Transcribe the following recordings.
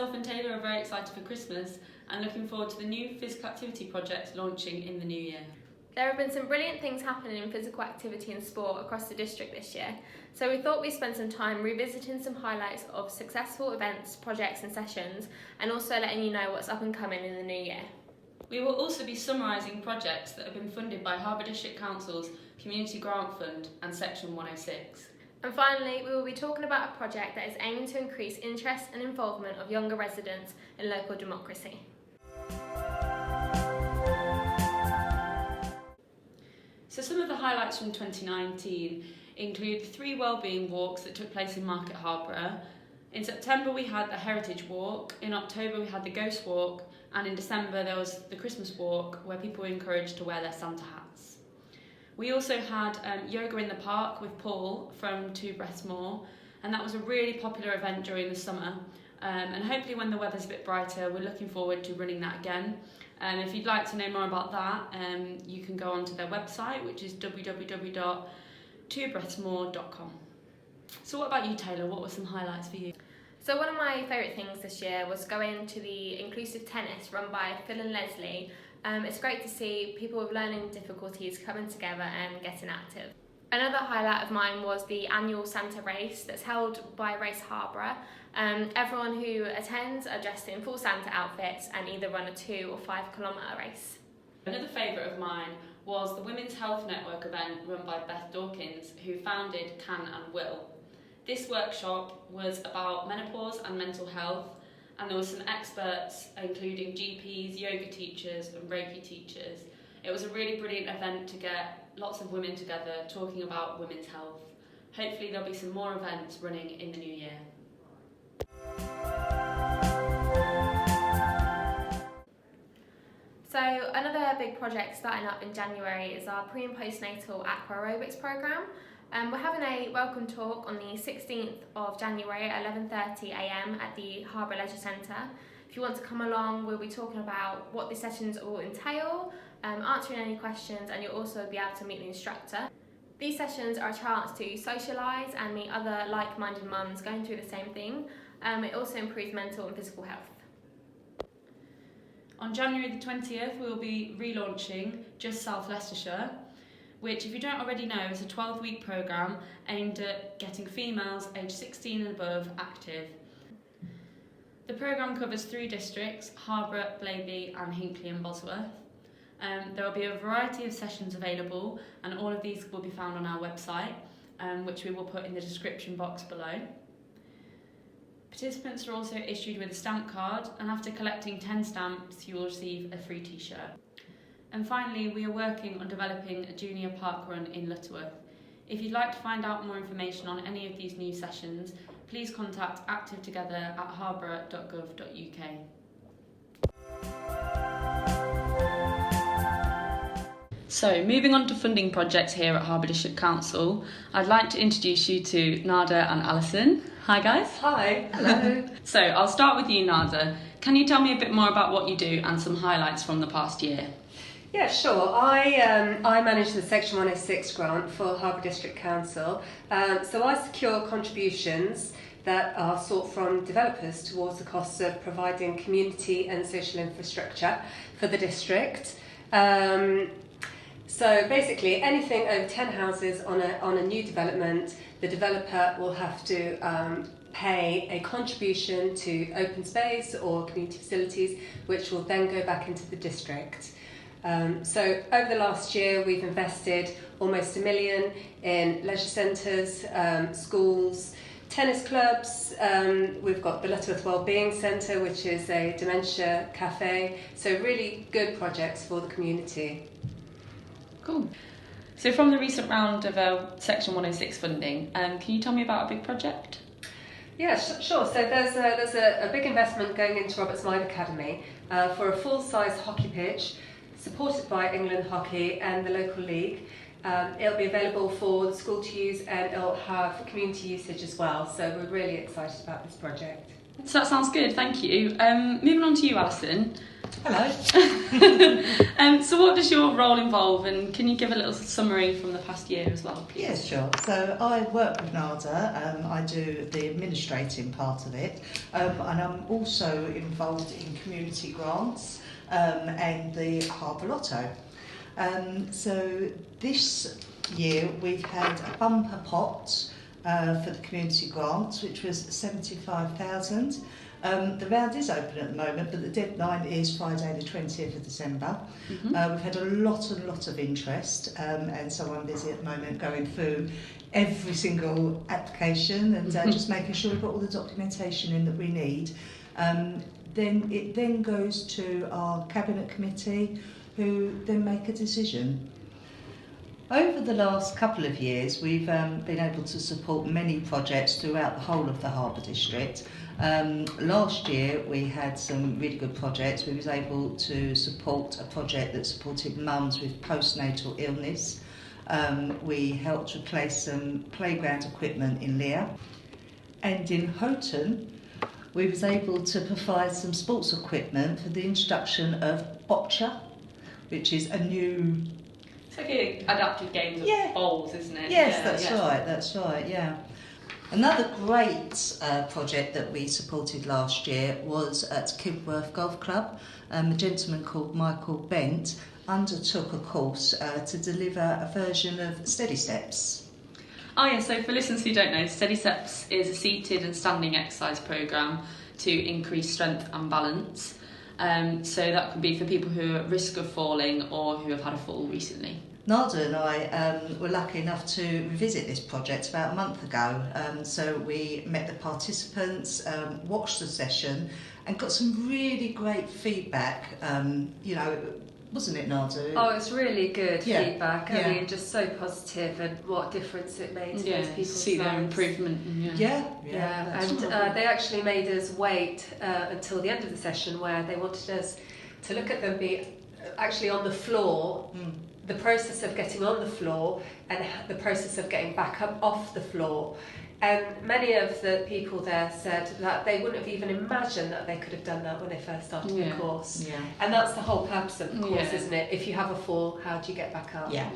Myself and Taylor are very excited for Christmas and looking forward to the new physical activity project launching in the new year. There have been some brilliant things happening in physical activity and sport across the district this year, so we thought we'd spend some time revisiting some highlights of successful events, projects and sessions, and also letting you know what's up and coming in the new year. We will also be summarising projects that have been funded by Harborough District Council's Community Grant Fund and Section 106. And finally, we will be talking about a project that is aiming to increase interest and involvement of younger residents in local democracy. So some of the highlights from 2019 include the 3 wellbeing walks that took place in Market Harborough. In September we had the Heritage Walk, in October we had the Ghost Walk, and in December there was the Christmas Walk where people were encouraged to wear their Santa hats. We also had yoga in the park with Paul from 2 Brestmore, and that was a really popular event during the summer. And hopefully when the weather's a bit brighter, we're looking forward to running that again. If you'd like to know more about that, you can go onto their website, which is www.2brestmore.com. So what about you, Taylor? What were some highlights for you? So one of my favourite things this year was going to the inclusive tennis run by Phil and Leslie. It's great to see people with learning difficulties coming together and getting active. Another highlight of mine was the annual Santa race that's held by Race Harborough. Everyone who attends are dressed in full Santa outfits and either run a 2 or 5 kilometre race. Another favourite of mine was the Women's Health Network event run by Beth Dawkins, who founded Can and Will. This workshop was about menopause and mental health, and there were some experts including GPs, yoga teachers and Reiki teachers. It was a really brilliant event to get lots of women together talking about women's health. Hopefully there'll be some more events running in the new year. So another big project starting up in January is our pre and postnatal aqua aerobics programme. We're having a welcome talk on the 16th of January at 11:30 a.m. at the Harborough Leisure Centre. If you want to come along, we'll be talking about what the sessions will entail, answering any questions, and you'll also be able to meet the instructor. These sessions are a chance to socialise and meet other like-minded mums going through the same thing. It also improves mental and physical health. On January the 20th, we will be relaunching Just South Leicestershire, which, if you don't already know, is a 12-week programme aimed at getting females aged 16 and above active. The programme covers 3 districts: Harborough, Blaby and Hinckley and Bosworth. There will be a variety of sessions available, and all of these will be found on our website, which we will put in the description box below. Participants are also issued with a stamp card, and after collecting 10 stamps you will receive a free t-shirt. And finally, we are working on developing a junior park run in Lutterworth. If you'd like to find out more information on any of these new sessions, please contact Active Together at harborough.gov.uk. So, moving on to funding projects here at Harborough District Council, I'd like to introduce you to Nada and Alison. Hi guys. Hi. Hello. So, I'll start with you, Nada. Can you tell me a bit more about what you do and some highlights from the past year? Yeah, sure. I manage the Section 106 grant for Harborough District Council. So I secure contributions that are sought from developers towards the costs of providing community and social infrastructure for the district. So basically, anything over 10 houses on a new development, the developer will have to pay a contribution to open space or community facilities, which will then go back into the district. So over the last year, we've invested almost $1 million in leisure centres, schools, tennis clubs. We've got the Lutterworth Wellbeing Centre, which is a dementia cafe. So really good projects for the community. Cool. So from the recent round of Section 106 funding, can you tell me about a big project? Yeah, sure. So there's a big investment going into Roberts Mine Academy for a full-size hockey pitch, supported by England Hockey and the local league. It'll be available for the school to use, and it'll have community usage as well. So we're really excited about this project. So that sounds good, thank you. Moving on to you, Alison. Hello. So what does your role involve, and can you give a little summary from the past year as well, please? Yes, sure. So I work with NADA. I do the administrating part of it, and I'm also involved in community grants and the Harborough Lotto. So this year we've had a bumper pot for the community grants, which was 75,000. The round is open at the moment, but the deadline is Friday the 20th of December. Mm-hmm. We've had a lot of interest, and so I'm busy at the moment going through every single application and just making sure we've got all the documentation in that we need. Then it goes to our Cabinet Committee, who then make a decision. Over the last couple of years, we've been able to support many projects throughout the whole of the Harborough District. Last year we had some really good projects. We was able to support a project that supported mums with postnatal illness. We helped replace some playground equipment in Lear. And in Houghton, we was able to provide some sports equipment for the introduction of boccia, which is a new... It's like an adapted games of bowls, isn't it? Yes, that's right, yeah. Another great project that we supported last year was at Kibworth Golf Club. A gentleman called Michael Bent undertook a course to deliver a version of Steady Steps. Oh yeah, so for listeners who don't know, Steady Steps is a seated and standing exercise programme to increase strength and balance. So that could be for people who are at risk of falling or who have had a fall recently. Nada and I were lucky enough to revisit this project about a month ago. So we met the participants, watched the session and got some really great feedback. Wasn't it, Nada? Oh, it's really good feedback. I Yeah. mean, just so positive, and what difference it made to those people's see their lives. improvement. Yeah, and they actually made us wait until the end of the session, where they wanted us to look at them be actually on the floor, the process of getting on the floor and the process of getting back up off the floor. And many of the people there said that they wouldn't have even imagined that they could have done that when they first started the course. Yeah. And that's the whole purpose of the course, isn't it? If you have a fall, how do you get back up? Yeah.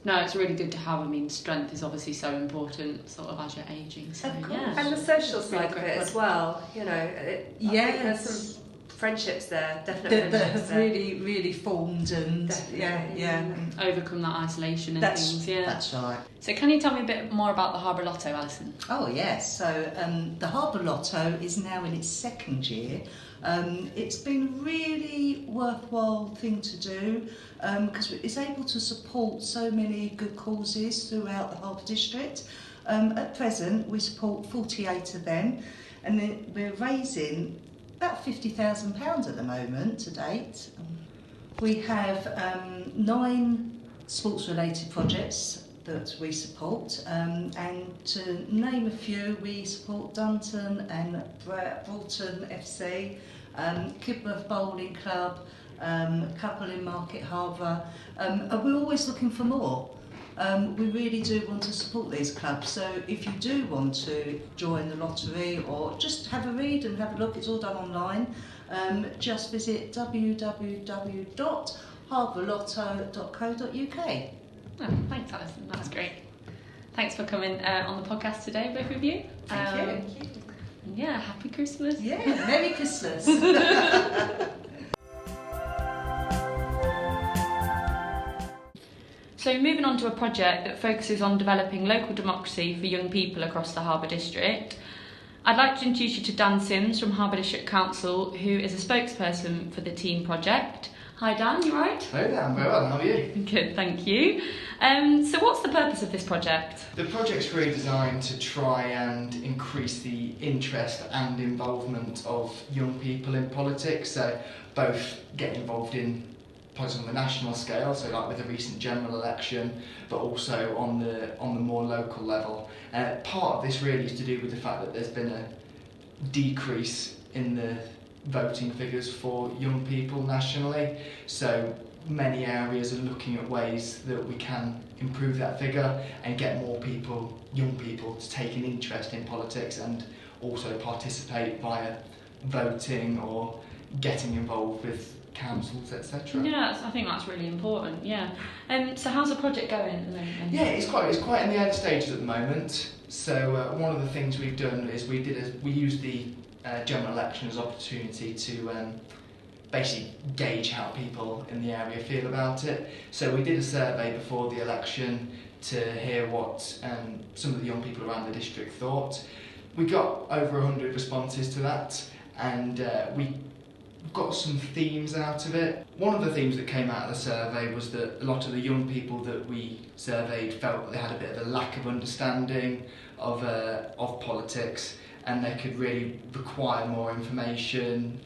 No, it's really good to have. I mean, strength is obviously so important, sort of as you're ageing. So, Of course. yeah. And the social It's really side of great it as well. You know, I think there's some friendships there, definitely. that have really formed and Overcome that isolation and things. Yeah. That's right. So can you tell me a bit more about the Harborough Lotto, Alison? Oh yes, so the Harborough Lotto is now in its second year. It's been a really worthwhile thing to do because it's able to support so many good causes throughout the Harborough District. At present we support 48 of them, and then we're raising about £50,000 at the moment to date. We have 9 sports related projects that we support, and to name a few, we support Dunton and Broughton FC, Kibworth Bowling Club, a couple in Market Harborough, and we're always looking for more. We really do want to support these clubs, so if you do want to join the lottery or just have a read and have a look, it's all done online, just visit www.harbourlotto.co.uk. Oh, thanks, Alison. That's great. Thanks for coming on the podcast today, both of you. Thank you. Yeah, happy Christmas. Yeah, Merry Christmas. So moving on to a project that focuses on developing local democracy for young people across the Harborough District, I'd like to introduce you to Dan Sims from Harborough District Council, who is a spokesperson for the Teen Project. Hi Dan, you right? Hello there, I'm very well, how are you? Good, thank you. So what's the purpose of this project? The project's really designed to try and increase the interest and involvement of young people in politics, so both get involved in politics on the national scale, so like with the recent general election, but also on the more local level. Part of this really is to do with the fact that there's been a decrease in the voting figures for young people nationally, so many areas are looking at ways that we can improve that figure and get more people, young people, to take an interest in politics and also participate via voting or getting involved with councils, etc. Yeah, I think that's really important. Yeah. So how's the project going at the moment? Yeah, it's quite in the early stages at the moment. So one of the things we've done is we used the general election as an opportunity to basically gauge how people in the area feel about it. So we did a survey before the election to hear what some of the young people around the district thought. We got over 100 responses to that, and we got some themes out of it. One of the themes that came out of the survey was that a lot of the young people that we surveyed felt that they had a bit of a lack of understanding of politics, and they could really require more information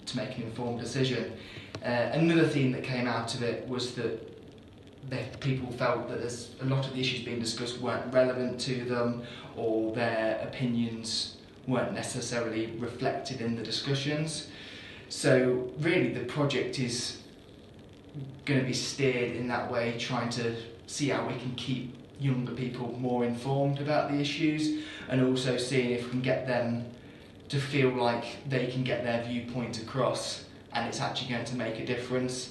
to make an informed decision. Another theme that came out of it was that people felt that a lot of the issues being discussed weren't relevant to them, or their opinions weren't necessarily reflected in the discussions. So really the project is going to be steered in that way, trying to see how we can keep younger people more informed about the issues, and also seeing if we can get them to feel like they can get their viewpoint across and it's actually going to make a difference.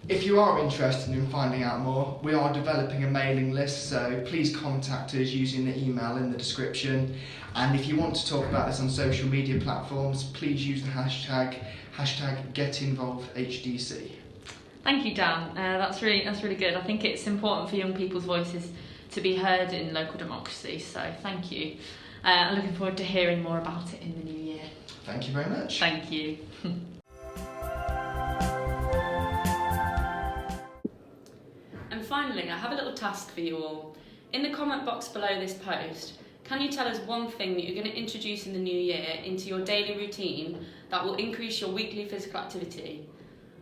If you are interested in finding out more, we are developing a mailing list, so please contact us using the email in the description. And if you want to talk about this on social media platforms, please use the hashtag #GetInvolvedHDC. Thank you, Dan. That's really good. I think it's important for young people's voices to be heard in local democracy, so thank you. I'm looking forward to hearing more about it in the new year. Thank you very much. Thank you. And finally, I have a little task for you all. In the comment box below this post, can you tell us one thing that you're going to introduce in the new year into your daily routine that will increase your weekly physical activity?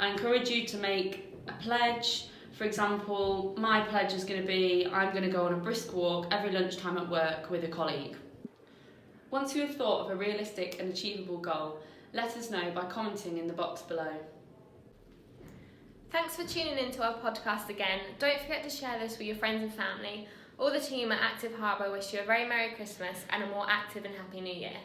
I encourage you to make a pledge. For example, my pledge is going to be I'm going to go on a brisk walk every lunchtime at work with a colleague. Once you have thought of a realistic and achievable goal, let us know by commenting in the box below. Thanks for tuning into our podcast again. Don't forget to share this with your friends and family. All the team at Active Harborough wish you a very Merry Christmas and a more active and happy New Year.